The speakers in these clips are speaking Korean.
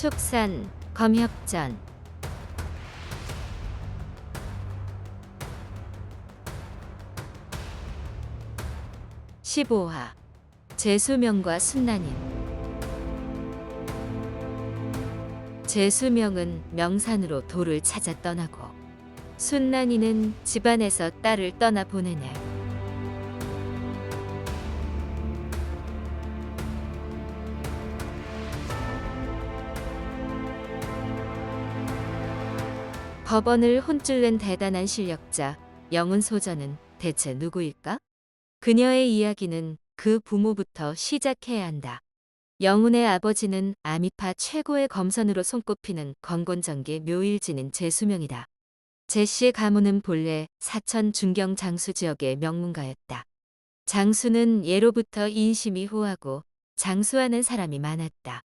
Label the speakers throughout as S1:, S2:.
S1: 축산, 검협전. 15화 제수명과 순난인. 제수명은 명산으로 돌을 찾아 떠나고 순난이는 집안에서 딸을 떠나 보내네. 법원을 혼쭐 낸 대단한 실력자 영은소전은 대체 누구일까? 그녀의 이야기는 그 부모부터 시작해야 한다. 영훈의 아버지는 아미파 최고의 검선으로 손꼽히는 건곤정기 묘일진인 제수명이다. 제씨의 가문은 본래 사천 중경 장수 지역의 명문가였다. 장수는 예로부터 인심이 후하고 장수하는 사람이 많았다.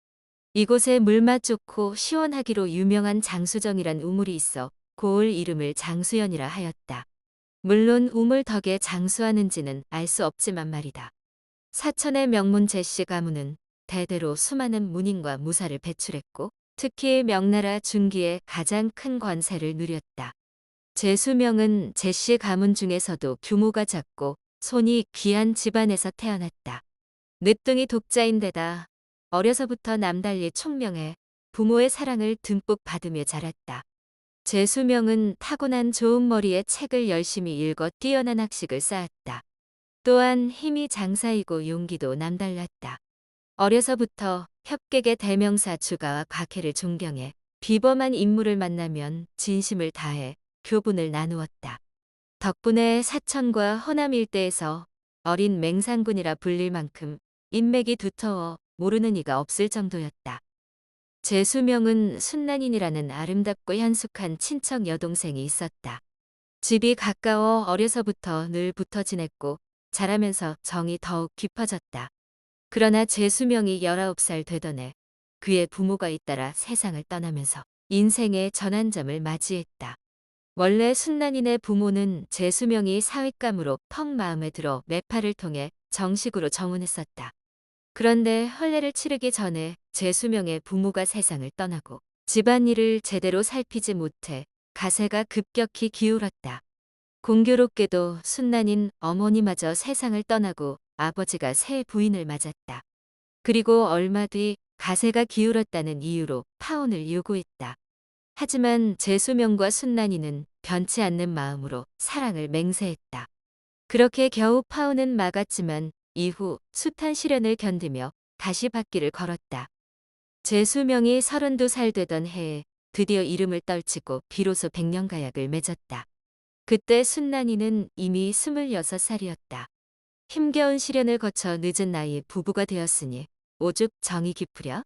S1: 이곳에 물맛 좋고 시원하기로 유명한 장수정이란 우물이 있어 고을 이름을 장수연이라 하였다. 물론 우물 덕에 장수하는지는 알 수 없지만 말이다. 사천의 명문 제씨 가문은 대대로 수많은 문인과 무사를 배출했고 특히 명나라 중기에 가장 큰 관세를 누렸다. 제수명은 제씨 가문 중에서도 규모가 작고 손이 귀한 집안에서 태어났다. 늦둥이 독자인데다 어려서부터 남달리 총명해 부모의 사랑을 듬뿍 받으며 자랐다. 제수명은 타고난 좋은 머리에 책을 열심히 읽어 뛰어난 학식을 쌓았다. 또한 힘이 장사이고 용기도 남달랐다. 어려서부터 협객의 대명사 주가와 곽해를 존경해 비범한 인물을 만나면 진심을 다해 교분을 나누었다. 덕분에 사천과 허남 일대에서 어린 맹상군이라 불릴 만큼 인맥이 두터워 모르는 이가 없을 정도였다. 제수명은 순난인이라는 아름답고 현숙한 친척 여동생이 있었다. 집이 가까워 어려서부터 늘 붙어 지냈고 자라면서 정이 더욱 깊어졌다. 그러나 제수명이 19살 되던 해 그의 부모가 잇따라 세상을 떠나면서 인생의 전환점을 맞이했다. 원래 순난인의 부모는 제수명이 사윗감으로 퍽 마음에 들어 매파를 통해 정식으로 정혼했었다. 그런데 혼례를 치르기 전에 제수명의 부모가 세상을 떠나고 집안일을 제대로 살피지 못해 가세가 급격히 기울었다. 공교롭게도 순난인 어머니마저 세상을 떠나고 아버지가 새 부인을 맞았다. 그리고 얼마 뒤 가세가 기울었다는 이유로 파혼을 요구했다. 하지만 제수명과 순난이는 변치 않는 마음으로 사랑을 맹세했다. 그렇게 겨우 파혼은 막았지만 이후 숱한 시련을 견디며 다시 바퀴를 걸었다. 제수명이 32살 되던 해에 드디어 이름을 떨치고 비로소 백년가약을 맺었다. 그때 순난이는 이미 26살이었다. 힘겨운 시련을 거쳐 늦은 나이에 부부가 되었으니 오죽 정이 깊으랴?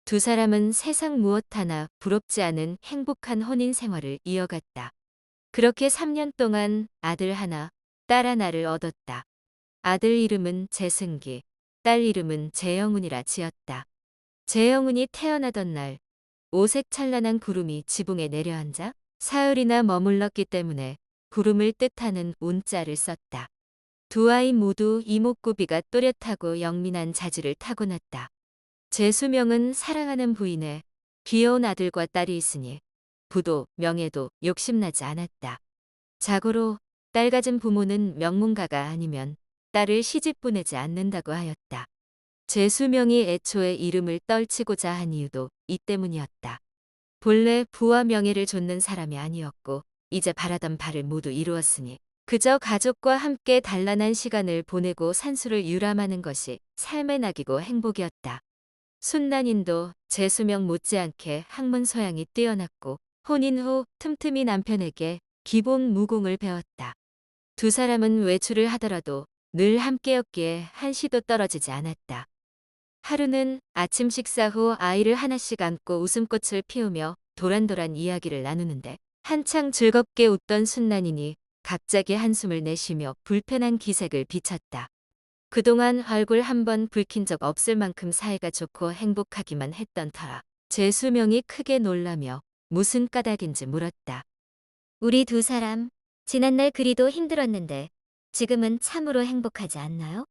S1: 두 사람은 세상 무엇 하나 부럽지 않은 행복한 혼인 생활을 이어갔다. 그렇게 3년 동안 아들 하나, 딸 하나를 얻었다. 아들 이름은 제승기, 딸 이름은 제영훈이라 지었다. 제영훈이 태어나던 날 오색 찬란한 구름이 지붕에 내려앉아 사흘이나 머물렀기 때문에 구름을 뜻하는 운자를 썼다. 두 아이 모두 이목구비가 또렷하고 영민한 자질을 타고났다. 제수명은 사랑하는 부인에 귀여운 아들과 딸이 있으니 부도 명예도 욕심나지 않았다. 자고로 딸 가진 부모는 명문가가 아니면 딸을 시집 보내지 않는다고 하였다. 제수명이 애초에 이름을 떨치고자 한 이유도 이 때문이었다. 본래 부와 명예를 좇는 사람이 아니었고 이제 바라던 바를 모두 이루었으니 그저 가족과 함께 단란한 시간을 보내고 산수를 유람하는 것이 삶의 낙이고 행복이었다. 순난인도 제수명 못지않게 학문 소양이 뛰어났고 혼인 후 틈틈이 남편에게 기본 무공을 배웠다. 두 사람은 외출을 하더라도 늘 함께였기에 한시도 떨어지지 않았다. 하루는 아침 식사 후 아이를 하나씩 안고 웃음꽃을 피우며 도란도란 이야기를 나누는데 한창 즐겁게 웃던 순난인이 갑자기 한숨을 내쉬며 불편한 기색을 비쳤다. 그동안 얼굴 한 번 붉힌 적 없을 만큼 사이가 좋고 행복하기만 했던 터라 제수명이 크게 놀라며 무슨 까닭인지 물었다.
S2: 우리 두 사람 지난날 그리도 힘들었는데 지금은 참으로 행복하지 않나요?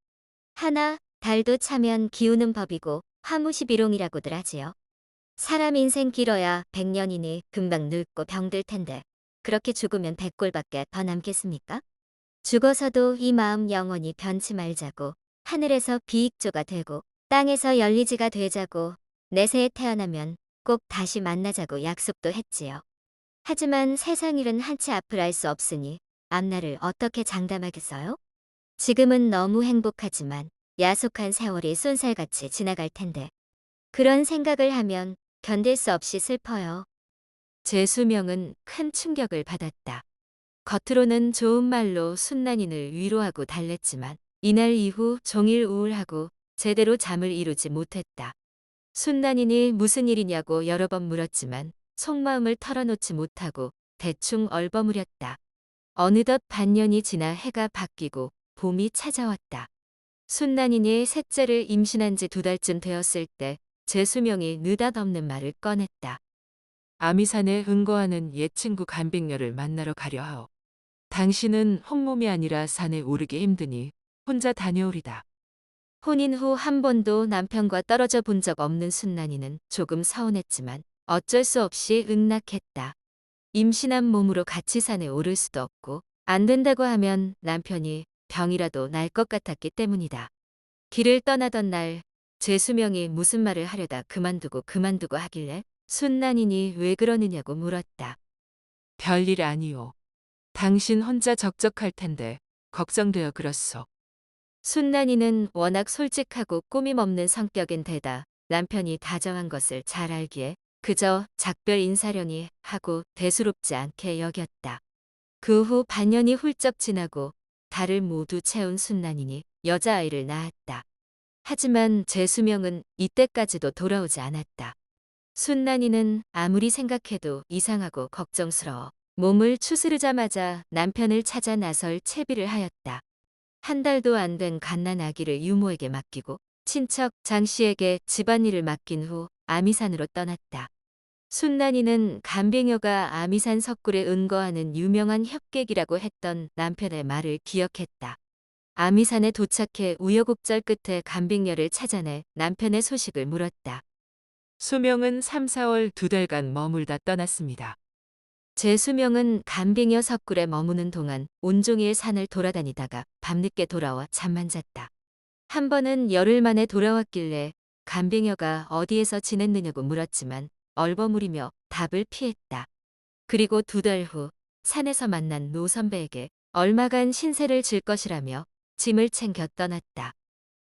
S2: 하나, 달도 차면 기우는 법이고 화무시비롱이라고들 하지요. 사람 인생 길어야 100년이니 금방 늙고 병들 텐데 그렇게 죽으면 100골밖에 더 남겠습니까? 죽어서도 이 마음 영원히 변치 말자고 하늘에서 비익조가 되고 땅에서 열리지가 되자고 내세에 태어나면 꼭 다시 만나자고 약속도 했지요. 하지만 세상 일은 한치 앞을 알 수 없으니 앞날을 어떻게 장담하겠어요? 지금은 너무 행복하지만 야속한 세월이 쏜살같이 지나갈 텐데 그런 생각을 하면 견딜 수 없이 슬퍼요.
S1: 재수명은 큰 충격을 받았다. 겉으로는 좋은 말로 순난이를 위로하고 달랬지만 이날 이후 종일 우울하고 제대로 잠을 이루지 못했다. 순난이니 무슨 일이냐고 여러 번 물었지만 속마음을 털어놓지 못하고 대충 얼버무렸다. 어느덧 반년이 지나 해가 바뀌고 봄이 찾아왔다. 순난이니 셋째를 임신한 지 2달쯤 되었을 때 재수명이 느닷없는 말을 꺼냈다. 아미산에 은거하는 옛 친구 간백녀를 만나러 가려 하오. 당신은 홍몸이 아니라 산에 오르기 힘드니 혼자 다녀오리다. 혼인 후 한 번도 남편과 떨어져 본 적 없는 순난이는 조금 서운했지만 어쩔 수 없이 응낙했다. 임신한 몸으로 같이 산에 오를 수도 없고 안 된다고 하면 남편이 병이라도 날 것 같았기 때문이다. 길을 떠나던 날 재수명이 무슨 말을 하려다 그만두고 하길래 순난이니 왜 그러느냐고 물었다. 별일 아니오. 당신 혼자 적적할 텐데 걱정되어 그렇소. 순난이는 워낙 솔직하고 꾸밈 없는 성격인 데다 남편이 다정한 것을 잘 알기에 그저 작별 인사려니 하고 대수롭지 않게 여겼다. 그 후 반년이 훌쩍 지나고 달을 모두 채운 순난이니 여자아이를 낳았다. 하지만 재수명은 이때까지도 돌아오지 않았다. 순난이는 아무리 생각해도 이상하고 걱정스러워 몸을 추스르자마자 남편을 찾아 나설 채비를 하였다. 1달도 안 된 갓난 아기를 유모에게 맡기고 친척 장 씨에게 집안일을 맡긴 후 아미산으로 떠났다. 순난이는 간병여가 아미산 석굴에 은거하는 유명한 협객이라고 했던 남편의 말을 기억했다. 아미산에 도착해 우여곡절 끝에 간병여를 찾아내 남편의 소식을 물었다. 수명은 3, 4월 2달간 머물다 떠났습니다. 재수명은 간병여 석굴에 머무는 동안 온종일 산을 돌아다니다가 밤늦게 돌아와 잠만 잤다. 한 번은 열흘 만에 돌아왔길래 간병여가 어디에서 지냈느냐고 물었지만 얼버무리며 답을 피했다. 그리고 2달 후 산에서 만난 노 선배에게 얼마간 신세를 질 것이라며 짐을 챙겨 떠났다.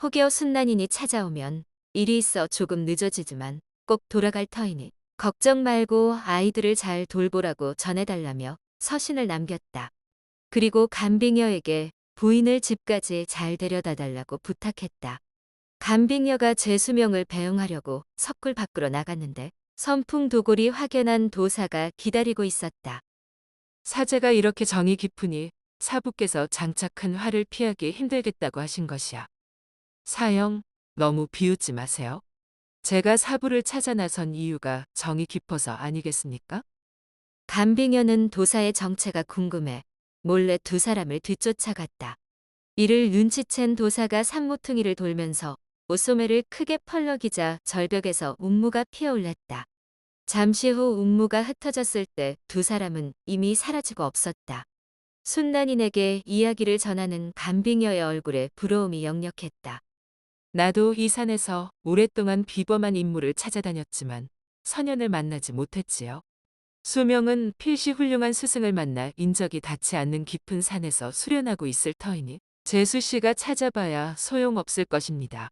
S1: 혹여 순난이니 찾아오면 일이 있어 조금 늦어지지만 꼭 돌아갈 터이니 걱정 말고 아이들을 잘 돌보라고 전해달라며 서신을 남겼다. 그리고 간빙여에게 부인을 집까지 잘 데려다 달라고 부탁했다. 간빙여가 재수명을 배웅하려고 석굴 밖으로 나갔는데 선풍도골이 확연한 도사가 기다리고 있었다. 사제가 이렇게 정이 깊으니 사부께서 장차 큰 화를 피하기 힘들겠다고 하신 것이야. 사형, 너무 비웃지 마세요. 제가 사부를 찾아 나선 이유가 정이 깊어서 아니겠습니까? 간빙여는 도사의 정체가 궁금해 몰래 2사람을 뒤쫓아갔다. 이를 눈치챈 도사가 산모퉁이를 돌면서 옷소매를 크게 펄럭이자 절벽에서 운무가 피어올랐다. 잠시 후 운무가 흩어졌을 때 2사람은 이미 사라지고 없었다. 순난인에게 이야기를 전하는 간빙여의 얼굴에 부러움이 역력했다. 나도 이 산에서 오랫동안 비범한 인물을 찾아다녔지만 선연을 만나지 못했지요. 수명은 필시 훌륭한 스승을 만나 인적이 닿지 않는 깊은 산에서 수련하고 있을 터이니 재수 씨가 찾아봐야 소용없을 것입니다.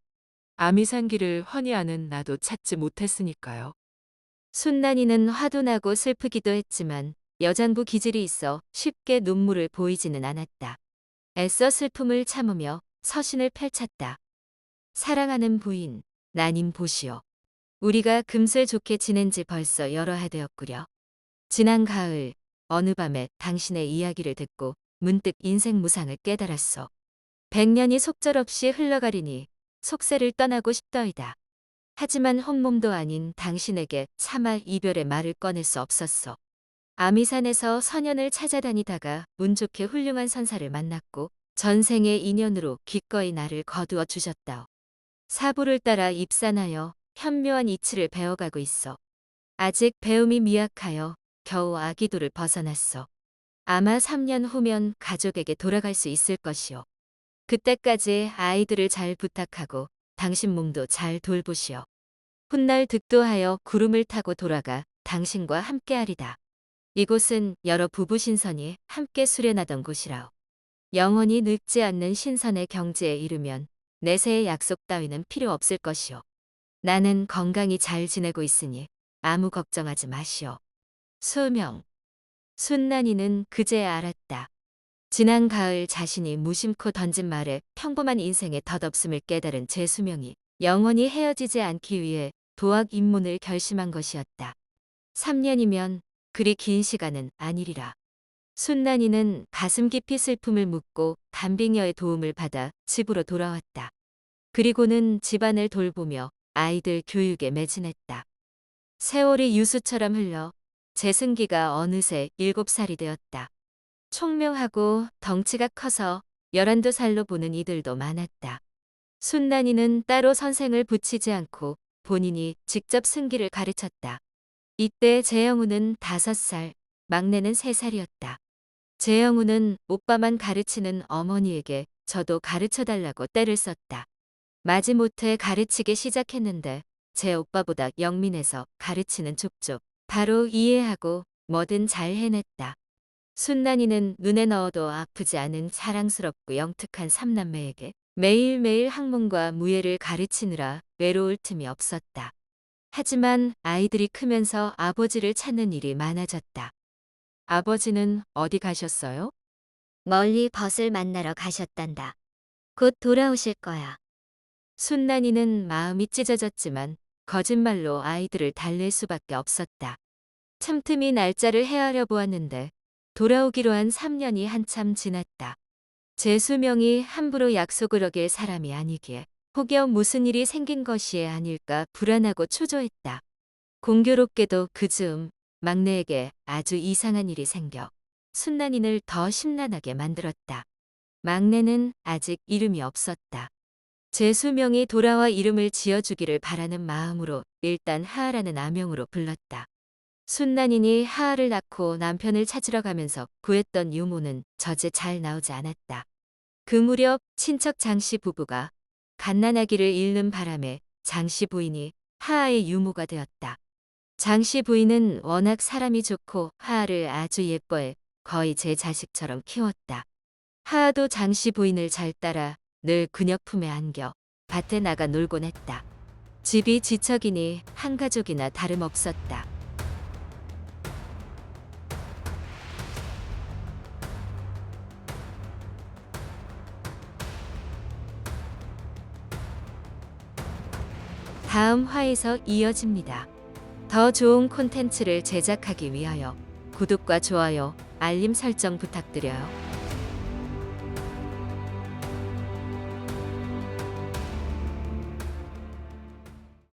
S1: 아미산길을 훤히 아는 나도 찾지 못했으니까요. 순난이는 화도 나고 슬프기도 했지만 여장부 기질이 있어 쉽게 눈물을 보이지는 않았다. 애써 슬픔을 참으며 서신을 펼쳤다. 사랑하는 부인, 나님 보시오. 우리가 금슬 좋게 지낸 지 벌써 여러 해 되었구려. 지난 가을 어느 밤에 당신의 이야기를 듣고 문득 인생 무상을 깨달았소. 100년이 속절없이 흘러가리니 속세를 떠나고 싶더이다. 하지만 혼몸도 아닌 당신에게 차마 이별의 말을 꺼낼 수 없었소. 아미산에서 선연을 찾아다니다가 운 좋게 훌륭한 선사를 만났고 전생의 인연으로 기꺼이 나를 거두어 주셨다오. 사부를 따라 입산하여 현묘한 이치를 배워가고 있어. 아직 배움이 미약하여 겨우 아기도를 벗어났어. 아마 3년 후면 가족에게 돌아갈 수 있을 것이오. 그때까지 아이들을 잘 부탁하고 당신 몸도 잘 돌보시오. 훗날 득도하여 구름을 타고 돌아가 당신과 함께하리다. 이곳은 여러 부부 신선이 함께 수련하던 곳이라오. 영원히 늙지 않는 신선의 경지에 이르면 내세의 약속 따위는 필요 없을 것이오. 나는 건강히 잘 지내고 있으니 아무 걱정하지 마시오. 수명. 순난이는 그제야 알았다. 지난 가을 자신이 무심코 던진 말에 평범한 인생의 덧없음을 깨달은 제수명이 영원히 헤어지지 않기 위해 도학 입문을 결심한 것이었다. 3년이면 그리 긴 시간은 아니리라. 순난이는 가슴 깊이 슬픔을 묻고 간빙녀의 도움을 받아 집으로 돌아왔다. 그리고는 집안을 돌보며 아이들 교육에 매진했다. 세월이 유수처럼 흘러 재승기가 어느새 7살이 되었다. 총명하고 덩치가 커서 12살로 보는 이들도 많았다. 순난이는 따로 선생을 붙이지 않고 본인이 직접 승기를 가르쳤다. 이때 재영우는 5살, 막내는 3살이었다. 재영우는 오빠만 가르치는 어머니에게 저도 가르쳐달라고 떼를 썼다. 마지못해 가르치기 시작했는데 제 오빠보다 영민해서 가르치는 족족 바로 이해하고 뭐든 잘 해냈다. 순난이는 눈에 넣어도 아프지 않은 사랑스럽고 영특한 삼남매에게 매일매일 학문과 무예를 가르치느라 외로울 틈이 없었다. 하지만 아이들이 크면서 아버지를 찾는 일이 많아졌다. 아버지는 어디 가셨어요?
S2: 멀리 벗을 만나러 가셨단다. 곧 돌아오실 거야.
S1: 순난이는 마음이 찢어졌지만 거짓말로 아이들을 달랠 수밖에 없었다. 틈틈이 날짜를 헤아려 보았는데 돌아오기로 한 3년이 한참 지났다. 제수명이 함부로 약속을 어길 사람이 아니기에 혹여 무슨 일이 생긴 것이 아닐까 불안하고 초조했다. 공교롭게도 그 즈음 막내에게 아주 이상한 일이 생겨 순난이를 더 심란하게 만들었다. 막내는 아직 이름이 없었다. 제수명이 돌아와 이름을 지어주기를 바라는 마음으로 일단 하하라는 아명으로 불렀다. 순난이니 하하를 낳고 남편을 찾으러 가면서 구했던 유모는 저제 잘 나오지 않았다. 그 무렵 친척 장씨 부부가 갓난아기를 잃는 바람에 장씨 부인이 하하의 유모가 되었다. 장씨 부인은 워낙 사람이 좋고 하하를 아주 예뻐해 거의 제 자식처럼 키웠다. 하하도 장씨 부인을 잘 따라 늘 그녀 품에 안겨 밭에 나가 놀곤 했다. 집이 지척이니 한 가족이나 다름없었다. 다음 화에서 이어집니다. 더 좋은 콘텐츠를 제작하기 위하여 구독과 좋아요, 알림 설정 부탁드려요.